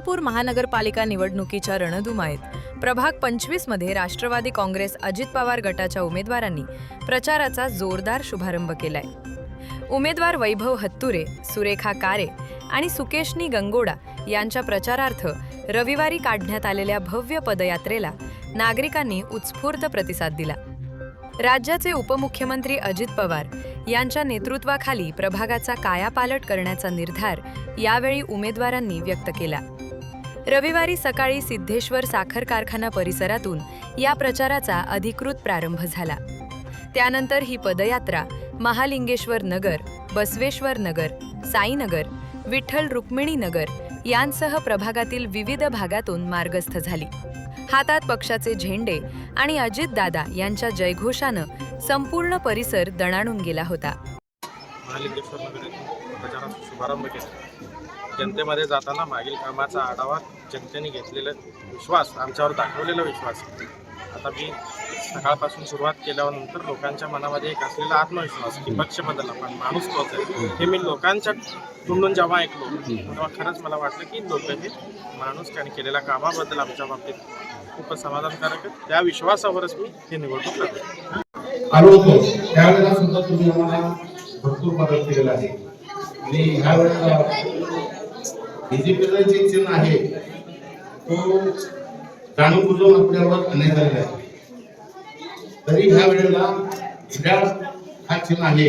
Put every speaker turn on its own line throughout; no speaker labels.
सोलापूर महानगरपालिका निवडणुकीच्या रणधुमाळीत प्रभाग 25 मध्ये राष्ट्रवादी काँग्रेस अजित पवार गटाच्या उमेदवारांनी प्रचाराचा जोरदार शुभारंभ केलाय। उमेदवार वैभव हत्तुरे, सुरेखा कारे आणि सुकेशनी गंगोडा यांच्या प्रचारार्थ रविवारी काढण्यात आलेल्या भव्य पदयात्रेला नागरिकांनी उत्स्फूर्त प्रतिसाद दिला। राज्याचे उपमुख्यमंत्री अजित पवार यांच्या नेतृत्वाखाली प्रभागाचा कायापालट करण्याचा निर्धार यावेळी उमेदवारांनी व्यक्त केला। रविवारी सकाळी सिद्धेश्वर साखर कारखाना परिसरातून या प्रचाराचा अधिकृत प्रारंभ झाला। त्यानंतर ही पदयात्रा महालिंगेश्वर नगर, बसवेश्वर नगर, साईनगर, विठ्ठल रुक्मिणी नगर यांसह प्रभागातील विविध भागातून मार्गस्थ झाली। हातात पक्षाचे झेंडे आणि अजितदादा यांच्या जयघोषानं संपूर्ण परिसर दणाणून गेला होता।
महालिंगेश्वर नगर प्रचाराचा शुभारंभ केला। जनतेमध्ये जाताना मागील कामाचा आढावा, जनतेने घेतलेला विश्वास, आमच्यावर दाखवलेला विश्वास, आता मी सकाळपासून सुरुवात केल्यानंतर लोकांच्या मनामध्ये एक असलेला आत्मविश्वास की पक्ष बदलला पण माणूस तोच आहे, हे मी लोकांच्या तोंडून जेव्हा ऐकलो तेव्हा खरंच मला वाटलं की लोक हे माणूस त्याने केलेल्या कामाबद्दल आमच्या बाबतीत खूपच समाधानकारक आहे। त्या विश्वासावरच मी हे निवडणूक लढवतो।
आलो होतो त्यावेळेला सुद्धा तुम्ही आम्हाला भरपूर मदत केलेली आहे आणि ह्या वेळेला बीजेपीचं जे चिन्ह आहे तो जाणून आपल्यावर अन्याय झालेला आहे, तरी ह्या वेळेला घड्याळ हा चिन्ह आहे,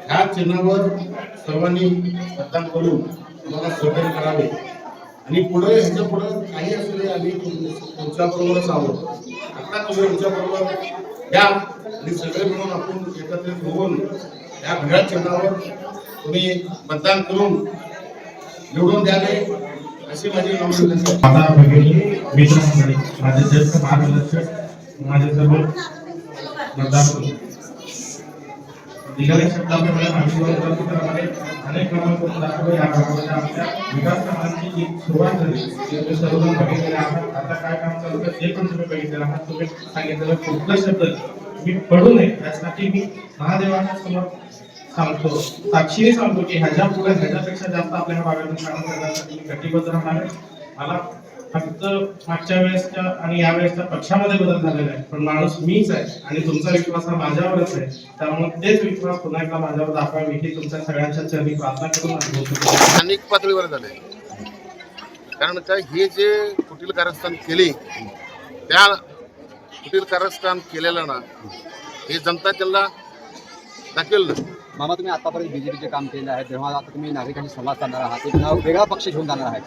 ह्या चिन्हावर सर्वांनी मतदान करून आम्हाला सहकार्य करावे आणि पुढे ह्याच्या पुढे काही असले आम्ही तुमच्याबरोबरच आहोत। आता तुम्ही आमच्याबरोबर या आणि सगळे मिळून आपण एकत्रित होऊन या घड्याळ चिन्हावर तुम्ही मतदान करून निवडून द्यावे अशी माझी विनंती आहे।
आता भगिनी मित्रमंडळी, माझे ज्येष्ठ मार्गदर्शक, माझे सर्व मतदार दिलेल्या शब्दाप्रमाणे आम्ही अनेक कामांकडून दाखवले। या भागामध्ये आमच्या विकास कामांची जी सुरुवात झाली ते सर्वजण बघितलेले आहात। आता काय काम चालू आहे ते पण तुम्ही बघितलेलं आहात। तुम्ही सांगितलेलं कुठला शब्द मी पडू नये यासाठी मी महादेवाच्या समोर सांगतो, साक्षीने सांगतो की ह्याच्या पुढे ह्याच्यापेक्षा जास्त आपल्या भागातून काम करण्यासाठी कटिबद्ध राहणार आहे। मला फक्त मागच्या वेळेसच्या आणि या वेळेसच्या पक्षामध्ये बदल झालेला आहे, पण माणूस मीच आहे आणि तुमचा विश्वास हा माझ्यावरच आहे। त्यामुळे तेच विश्वास पुन्हा एकदा माझ्यावर दाखवावी ही तुमच्या सगळ्यांच्या चरणी प्रार्थना करून
स्थानिक पातळीवर झाले। कारण काय हे जे कुटील कारस्थान केले त्या कुटील कारस्थान केलेलं ना हे जनता त्याला दाखवेल ना।
मामा, तुम्ही आतापर्यंत बीजेपीचे काम केले आहे, तेव्हा आता तुम्ही नागरिकांशी संवाद साधणार आहात, एक वेगळा पक्ष घेऊन जाणार आहे,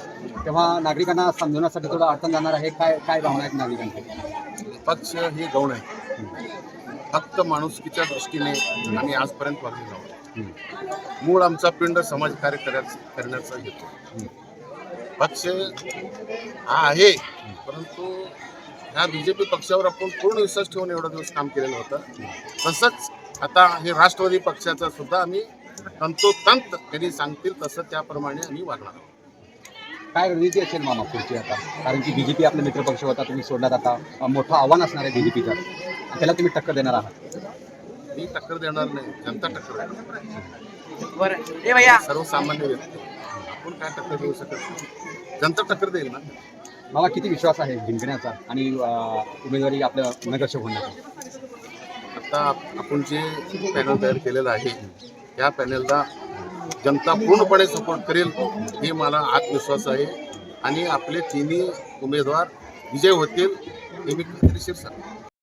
तेव्हा नागरिकांना समजवण्यासाठी थोडं अडचण जाणार आहे। काय काय भावना आहेत नागरिकांची?
पक्ष हे गौण आहे, फक्त माणुसकीच्या दृष्टीने आम्ही आजपर्यंत वागलेलो आहोत। मूळ आमचा पिंड समाजकार्य करण्याचा घेतो। पक्ष हा आहे, परंतु ह्या बीजेपी पक्षावर आपण पूर्ण विश्वास ठेवून एवढा दिवस काम केलेलं होतं। तसंच आता हे राष्ट्रवादी पक्षाचा सुद्धा आम्ही तंतोतंत कधी सांगतील तसं त्याप्रमाणे आम्ही वागणार आहोत।
काय रणनीती असेल मामा पुढची आता? कारण की बीजेपी आपला मित्रपक्ष होता, तुम्ही सोडलात, आता मोठं आव्हान असणार आहे बीजेपीचं, त्याला तुम्ही टक्कर देणार आहात?
मी टक्कर देणार नाही, जनता टक्कर देणार। सर्वसामान्य व्यक्ती आपण काय टक्कर देऊ शकत नाही, जनता टक्कर देईल ना।
मला किती विश्वास आहे जिंकण्याचा आणि उमेदवारी आपलं नगरसेवक होण्याचा?
आता आपण जे पॅनल तयार केलेलं आहे त्या पॅनलला जनता पूर्णपणे सपोर्ट करेल हे मला आत्मविश्वास आहे आणि आपले तिन्ही उमेदवार विजय होतील हे मी खात्रीशीर सांगतो।